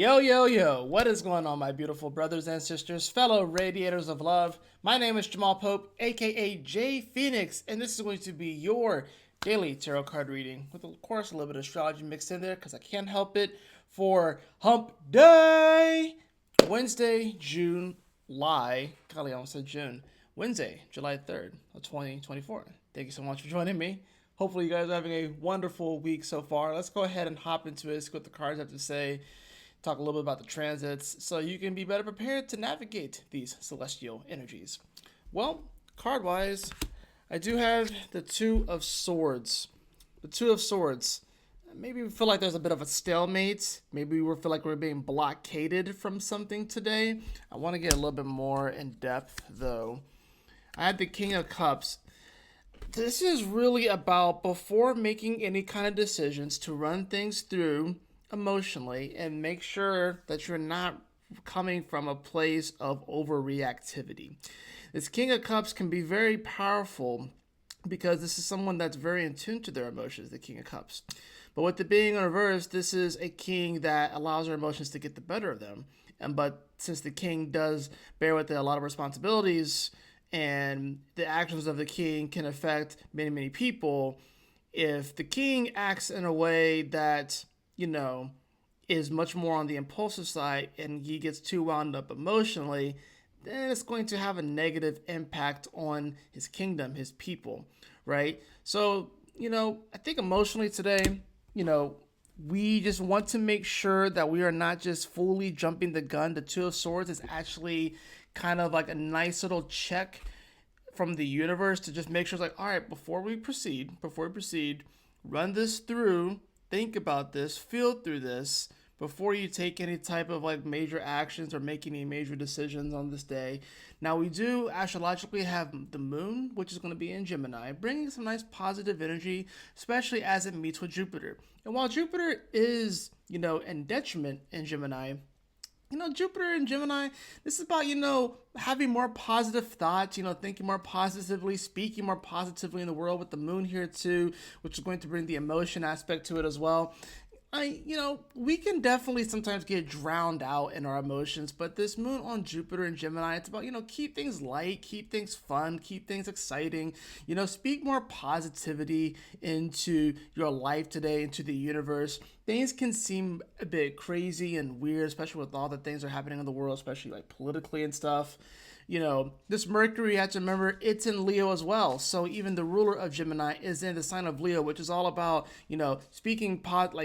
Yo, yo, yo, what is going on, my beautiful brothers and sisters, fellow radiators of love? My name is Jamal Pope, aka J Phoenix, and this is going to be your daily tarot card reading with, of course, a little bit of astrology mixed in there because I can't help it for Hump Day! Wednesday, July. Golly, I almost said June. Wednesday, July 3rd of 2024. Thank you so much for joining me. Hopefully, you guys are having a wonderful week so far. Let's go ahead and hop into it, see what the cards have to say, talk a little bit about the transits so you can be better prepared to navigate these celestial energies. Well, card wise, I do have the Two of Swords. The Two of Swords. Maybe we feel like there's a bit of a stalemate. Maybe we feel like we're being blockaded from something today. I want to get a little bit more in depth though. I had the King of Cups. This is really about before making any kind of decisions to run things through emotionally and make sure that you're not coming from a place of overreactivity. This King of Cups can be very powerful because this is someone that's very in tune to their emotions, the King of Cups. But with it being in reverse, this is a king that allows their emotions to get the better of them. But since the king does bear with it a lot of responsibilities, and the actions of the king can affect many, many people, if the king acts in a way that is much more on the impulsive side and he gets too wound up emotionally, then it's going to have a negative impact on his kingdom, his people, right? So, I think emotionally today, we just want to make sure that we are not just fully jumping the gun. The Two of Swords is actually kind of like a nice little check from the universe to just make sure it's like, all right, before we proceed, run this through. Think about this, feel through this before you take any type of like major actions or make any major decisions on this day. Now we do astrologically have the moon, which is going to be in Gemini, bringing some nice positive energy, especially as it meets with Jupiter. And while Jupiter is, in detriment in Gemini, Jupiter and Gemini, this is about, having more positive thoughts, thinking more positively, speaking more positively in the world with the moon here too, which is going to bring the emotion aspect to it as well. We can definitely sometimes get drowned out in our emotions, but this moon on Jupiter and Gemini, it's about, keep things light, keep things fun, keep things exciting, speak more positivity into your life today, into the universe. Things can seem a bit crazy and weird, especially with all the things that are happening in the world, especially like politically and stuff. This Mercury, you have to remember, it's in Leo as well. So even the ruler of Gemini is in the sign of Leo, which is all about, speaking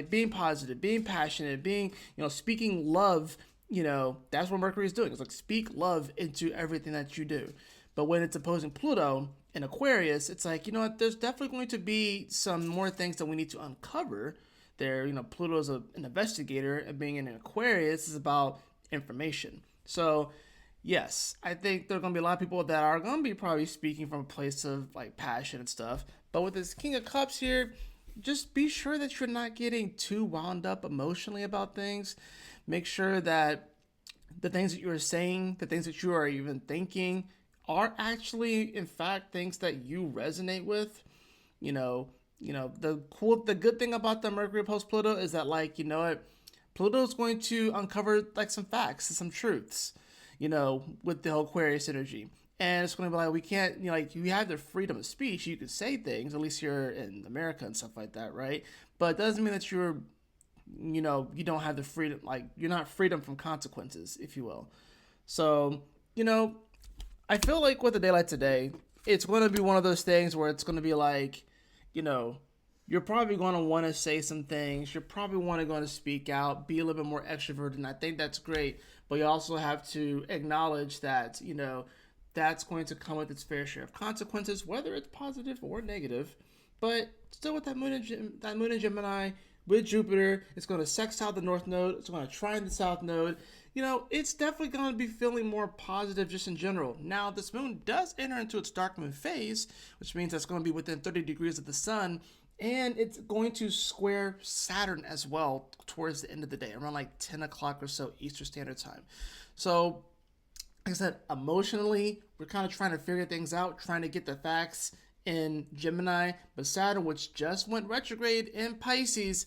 being positive, being passionate, being, speaking love. That's what Mercury is doing. It's like speak love into everything that you do. But when it's opposing Pluto in Aquarius, it's like, there's definitely going to be some more things that we need to uncover there. Pluto is an investigator, and being in Aquarius is about information. So yes, I think there are going to be a lot of people that are going to be probably speaking from a place of like passion and stuff. But with this King of Cups here, just be sure that you're not getting too wound up emotionally about things. Make sure that the things that you're saying, the things that you are even thinking are actually, in fact, things that you resonate with. The good thing about the Mercury post Pluto is that, like, Pluto's going to uncover like some facts and some truths, with the whole Aquarius energy. And it's going to be like, we can't, you have the freedom of speech. You can say things, at least you're in America and stuff like that, right? But it doesn't mean that you're, you don't have the freedom, like, you're not freedom from consequences, if you will. So, I feel like with a day like today, it's going to be one of those things where it's going to be like, you're probably going to want to say some things. You're probably going to speak out, be a little bit more extroverted, and I think that's great. But you also have to acknowledge that, that's going to come with its fair share of consequences, whether it's positive or negative. But still, with that moon in Gemini, with Jupiter, it's going to sextile the North Node. It's going to trine the South Node. It's definitely going to be feeling more positive just in general. Now, this moon does enter into its dark moon phase, which means that's going to be within 30 degrees of the sun. And it's going to square Saturn as well towards the end of the day, around like 10 o'clock or so Eastern Standard Time. So, like I said, emotionally, we're kind of trying to figure things out, trying to get the facts in Gemini. But Saturn, which just went retrograde in Pisces,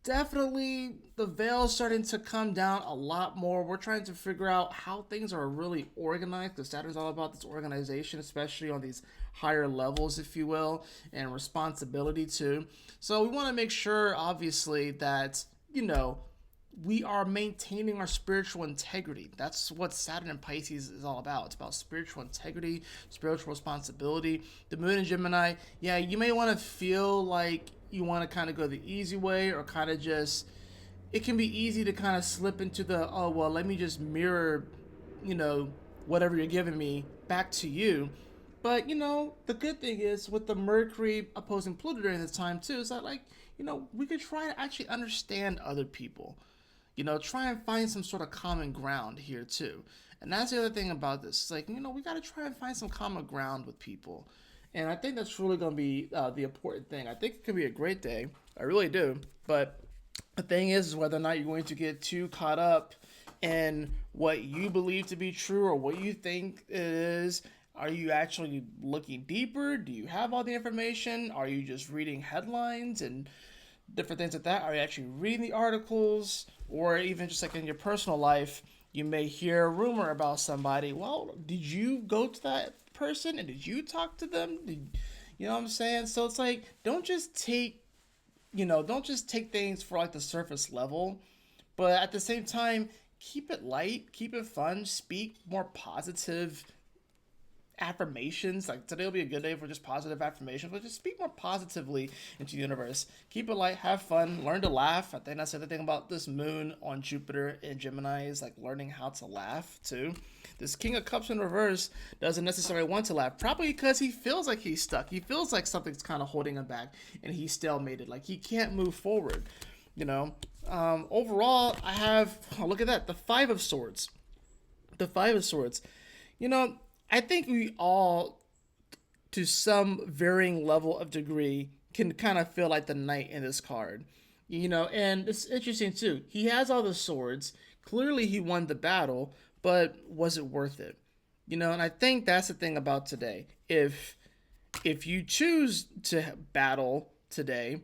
definitely the veil's starting to come down a lot more. We're trying to figure out how things are really organized because Saturn's all about this organization, especially on these higher levels, if you will, and responsibility too. So we want to make sure, obviously, that, we are maintaining our spiritual integrity. That's what Saturn and Pisces is all about. It's about spiritual integrity, spiritual responsibility. The moon in Gemini, yeah, you may want to feel like you want to kind of go the easy way or kind of just, it can be easy to kind of slip into the, oh, well, let me just mirror, you know, whatever you're giving me back to you. But, the good thing is with the Mercury opposing Pluto during this time too, is that like, we could try to actually understand other people. Try and find some sort of common ground here too. And that's the other thing about this. It's like, we got to try and find some common ground with people. And I think that's really going to be the important thing. I think it could be a great day. I really do. But the thing is whether or not you're going to get too caught up in what you believe to be true or what you think it is. Are you actually looking deeper? Do you have all the information? Are you just reading headlines and different things like that? Are you actually reading the articles? Or even just like in your personal life, you may hear a rumor about somebody. Well, did you go to that person and did you talk to them? You know what I'm saying? So it's like, don't just take things for like the surface level, but at the same time, keep it light, keep it fun, speak more positive affirmations. Like today will be a good day for just positive affirmations, but just speak more positively into the universe. Keep it light, have fun, learn to laugh. I think that's the other thing about this moon on Jupiter in Gemini is like learning how to laugh too. This King of Cups in reverse doesn't necessarily want to laugh, probably because he feels like he's stuck. He feels like something's kind of holding him back and he's stalemated, like he can't move forward. Overall, I have, look at that, the Five of Swords. The Five of Swords. You know, I think we all, to some varying level of degree, can kind of feel like the knight in this card. And it's interesting too. He has all the swords. Clearly, he won the battle, but was it worth it? And I think that's the thing about today. If you choose to battle today,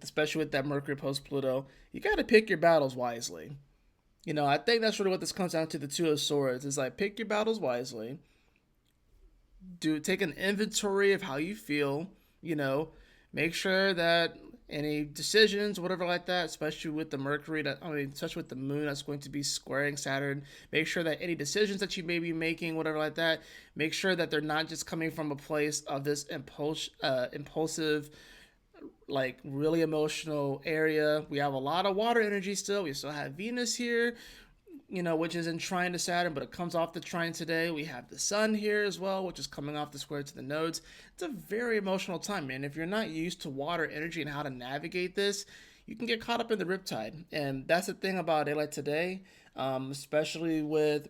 especially with that Mercury post Pluto, you got to pick your battles wisely. I think that's really what this comes down to. The Two of Swords is like pick your battles wisely. Take an inventory of how you feel. Make sure that any decisions, whatever like that, especially with the Mercury, especially with the Moon that's going to be squaring Saturn. Make sure that any decisions that you may be making, whatever like that, make sure that they're not just coming from a place of this impulsive, like really emotional area. We have a lot of water energy still. We still have Venus here, which is in trine to Saturn, but it comes off the trine today. We have the sun here as well, which is coming off the square to the nodes. It's a very emotional time, man. If you're not used to water energy and how to navigate this, you can get caught up in the riptide. And that's the thing about a day like today, especially with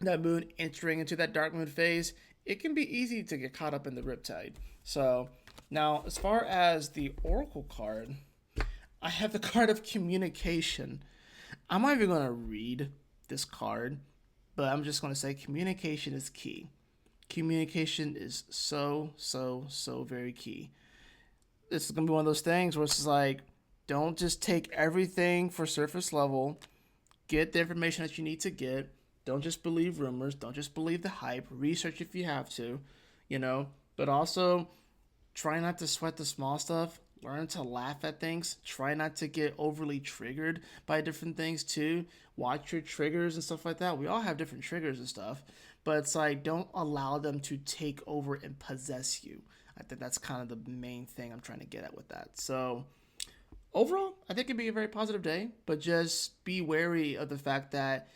that moon entering into that dark moon phase, it can be easy to get caught up in the riptide. So now, as far as the oracle card, I have the card of communication. I'm not even going to read this card, but I'm just going to say communication is key. Communication is so, so, so very key. This is going to be one of those things where it's like, don't just take everything for surface level. Get the information that you need to get. Don't just believe rumors. Don't just believe the hype. Research if you have to, but also try not to sweat the small stuff. Learn to laugh at things. Try not to get overly triggered by different things too. Watch your triggers and stuff like that. We all have different triggers and stuff, but it's like don't allow them to take over and possess you. I think that's kind of the main thing I'm trying to get at with that. So overall, I think it'd be a very positive day, but just be wary of the fact that,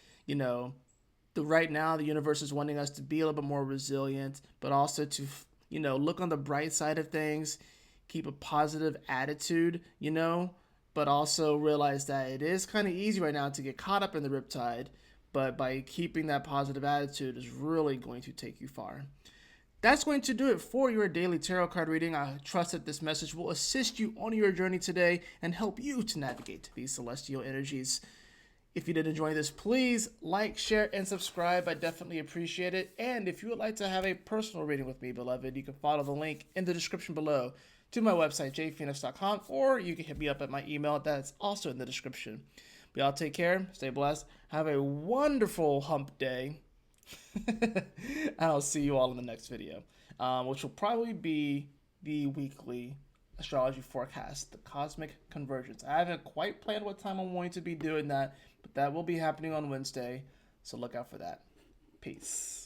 right now the universe is wanting us to be a little bit more resilient, but also to, look on the bright side of things, keep a positive attitude, but also realize that it is kind of easy right now to get caught up in the riptide, but by keeping that positive attitude is really going to take you far. That's going to do it for your daily tarot card reading. I trust that this message will assist you on your journey today and help you to navigate these celestial energies. If you did enjoy this, please like, share, and subscribe. I definitely appreciate it. And if you would like to have a personal reading with me, beloved, you can follow the link in the description below to my website, jphoenix.com, or you can hit me up at my email that's also in the description. But y'all take care, stay blessed, have a wonderful hump day, and I'll see you all in the next video, which will probably be the weekly astrology forecast, the cosmic convergence. I haven't quite planned what time I'm going to be doing that, but that will be happening on Wednesday, so look out for that. Peace.